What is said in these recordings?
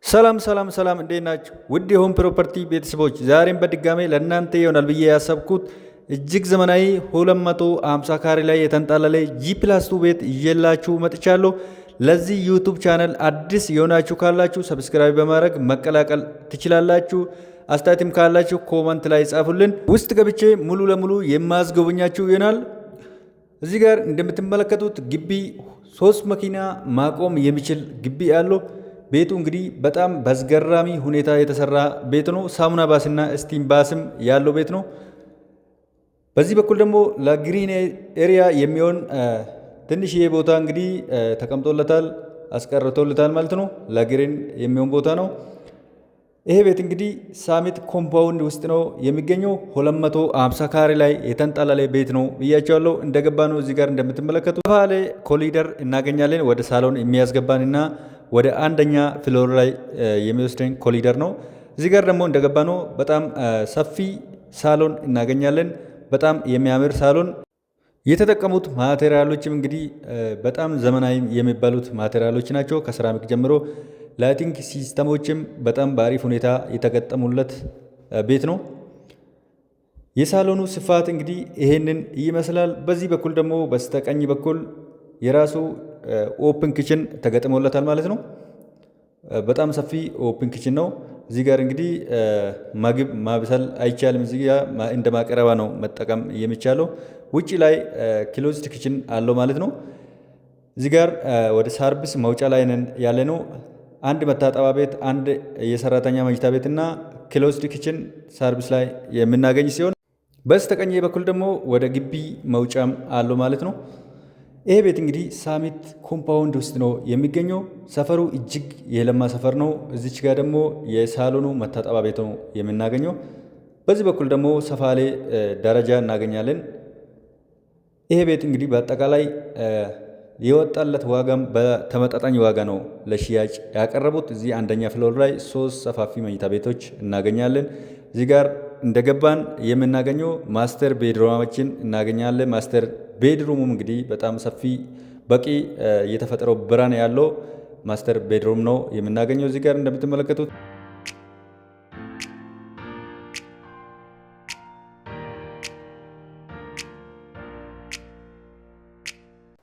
ሰላም ሰላም ሰላም እንዴት ናችሁ? ውድ የሆም ፕሮፐርቲ ቤተሰቦች ዛሬም በድጋሜ ለእናንተ ይሆናል ብዬ ያሰብኩት እጅግ ዘመናዊ 250 ካሬ ላይ የተንጣለለ ጂ+2 ቤት ይዤላችሁ መጥቻለሁ። ለዚህ ዩቱብ ቻናል አዲስ የሆናችሁ ካላችሁ ሰብስክራይብ በማድረግ መቀላቀል ትችላላችሁ። አስተያየትም ካላችሁ ኮመንት ላይ ጻፉልን። ውስጥ ገብቼ ሙሉ ለሙሉ የማስጎበኛችሁ ይሆናል። እዚህ ጋር እንደምትመለከቱት ግቢ 3 መኪና ማቆም የሚችል ግቢ ያለው ቤቱ እንግዲህ በጣም በአስገራሚ ሁኔታ የተሰራ ቤት ነው። ሳሙና ባስና ስቲም ባስም ያለው ቤት ነው። በዚህ በኩል ደግሞ ለግሪን ኤሪያ የሚሆን ትንሽዬ ቦታ እንግዲህ ተቀምጦለታል፣ አስቀርቶለታል ማለት ነው። ለግሪን የሚሆን ቦታ ነው። ይሄ ቤት እንግዲህ ሳሚት ኮምፓውንድ ውስጥ ነው የሚገኘው። 250 ካሬ ላይ የተንጣለለ ቤት ነው ብያቸዋለሁ። እንደገባ ነው እዚህ ጋር እንደምትመለከቱ ባለ ኮሊደር እናገኛለን። ወደ ሳሎን የሚያስገባንና ወደ አንደኛ ፍሎር ላይ የሚወስደን ኮሊደር ነው። እዚህ ጋር ደግሞ እንደገባ ነው በጣም ሰፊ ሳሎን እናገኛለን። በጣም የሚያምር ሳሎን። የተጠቀሙት ማቴሪያሎችም እንግዲህ በጣም ዘመናዊ የሚባሉት ማቴሪያሎች ናቸው። ከሴራሚክ ጀምሮ ላይቲንግ ሲስተሞችም በጣም በአሪፍ ሁኔታ የተገጠሙለት ቤት ነው። የሳሎኑ ስፋት እንግዲህ ይሄንን ይመስላል። በዚህ በኩል ደግሞ በስተቀኝ በኩል የራሱ ኦፕን ኪችን ተገጥሞለታል ማለት ነው። በጣም ሰፊ ኦፕን ኪችን ነው። እዚህ ጋር እንግዲህ ምግብ ማብሰል አይቻልም። እዚህ ጋር እንደ ማቀረባ ነው መጠቀም የሚቻለው። ውጪ ላይ ክሎዝድ ኪችን አለው ማለት ነው። እዚህ ጋር ወደ ሰርቪስ መውጫ ላይ ነን ያለ ነው። አንድ መታጠቢያ ቤት፣ አንድ የሰራተኛ መኝታ ቤት እና ክሎዝድ ኪችን ሰርቪስ ላይ የምናገኝ ሲሆን በስተቀኝ በኩል ደግሞ ወደ ግቢ መውጫም አለው ማለት ነው። ይሄ ቤት እንግዲህ ሳሚት ኮምፓውንድ ውስጥ ነው የሚገኘው። ሰፈሩ እጅግ የለማ ሰፈር ነው። እዚች ጋር ደግሞ የሳሎኑ መታጠቢያ ቤት ነው የምናገኘው። በዚህ በኩል ደግሞ ሰፋ ያለ ደረጃ እናገኛለን። ይሄ ቤት እንግዲህ በአጠቃላይ የወጣለት ዋጋም በተመጣጣኝ ዋጋ ነው ለሽያጭ ያቀረቡት። እዚህ አንደኛ ፍሎር ላይ 3 ሰፋፊ መኝታ ቤቶች እናገኛለን። እዚህ ጋር እንደገባን የምናገኘው ማስተር ቤድሩማችን እናገኛለን። ማስተር ቤድሩሙም እንግዲህ በጣም ሰፊ በቂ የተፈጠረው ብርሃን ያለው ማስተር ቤድሩም ነው የምናገኘው። እዚህ ጋር እንደምትመለከቱት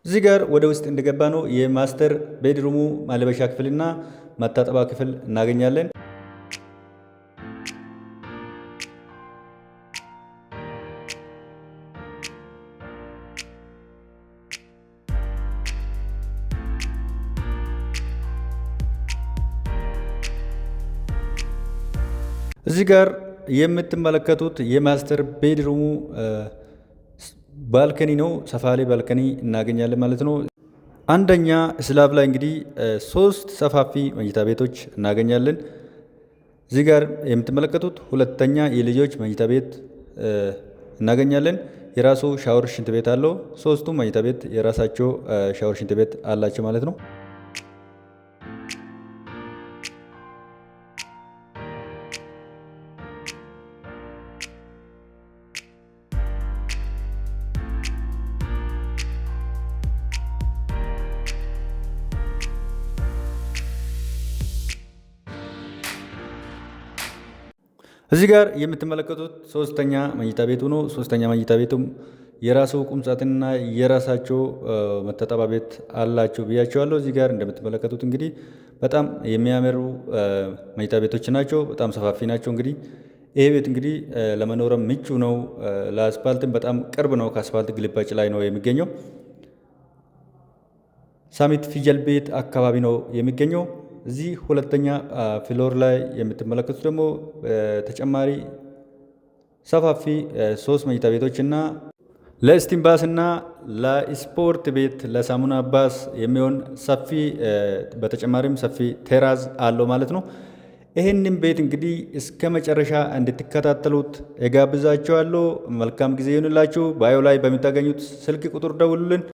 እዚህ ጋር ወደ ውስጥ እንደገባ ነው የማስተር ቤድሩሙ ማለበሻ ክፍልና መታጠቢያ ክፍል እናገኛለን። እዚህ ጋር የምትመለከቱት የማስተር ቤድሩሙ ባልከኒ ነው። ሰፋ ያለ ባልከኒ እናገኛለን ማለት ነው። አንደኛ ስላብ ላይ እንግዲህ 3 ሰፋፊ መኝታ ቤቶች እናገኛለን። እዚህ ጋር የምትመለከቱት ሁለተኛ የልጆች መኝታ ቤት እናገኛለን። የራሱ ሻወር ሽንት ቤት አለው። 3ቱም መኝታ ቤት የራሳቸው ሻወር ሽንት ቤት አላቸው ማለት ነው። እዚህ ጋር የምትመለከቱት 3ኛ መኝታ ቤቱ ነው። 3ኛ መኝታ ቤቱም የራሱ ቁምሳጥንና የራሳቸው መታጠቢያ ቤት አላቸው ብያቸዋለሁ። እዚህ ጋር እንደምትመለከቱት እንግዲህ በጣም የሚያምሩ መኝታ ቤቶች ናቸው። በጣም ሰፋፊ ናቸው። እንግዲህ ይሄ ቤት እንግዲህ ለመኖርም ምቹ ነው። ለአስፋልትም በጣም ቅርብ ነው። ከአስፋልት ግልባጭ ላይ ነው የሚገኘው። ሳሚት ፍየል ቤት አካባቢ ነው የሚገኘው። እዚህ ሁለተኛ ፍሎር ላይ የምትመለከቱት ደግሞ ተጨማሪ ሰፋፊ 3 መኝታ ቤቶች እና ለስቲም ባስ እና ለስፖርት ቤት ለሳሙና ባስ የሚሆን ሰፊ በተጨማሪም ሰፊ ቴራዝ አለው ማለት ነው። ይህንን ቤት እንግዲህ እስከ መጨረሻ እንድትከታተሉት እጋብዛችኋለሁ። መልካም ጊዜ ይሁንላችሁ። ባዮ ላይ በምታገኙት ስልክ ቁጥር ደውሉልን።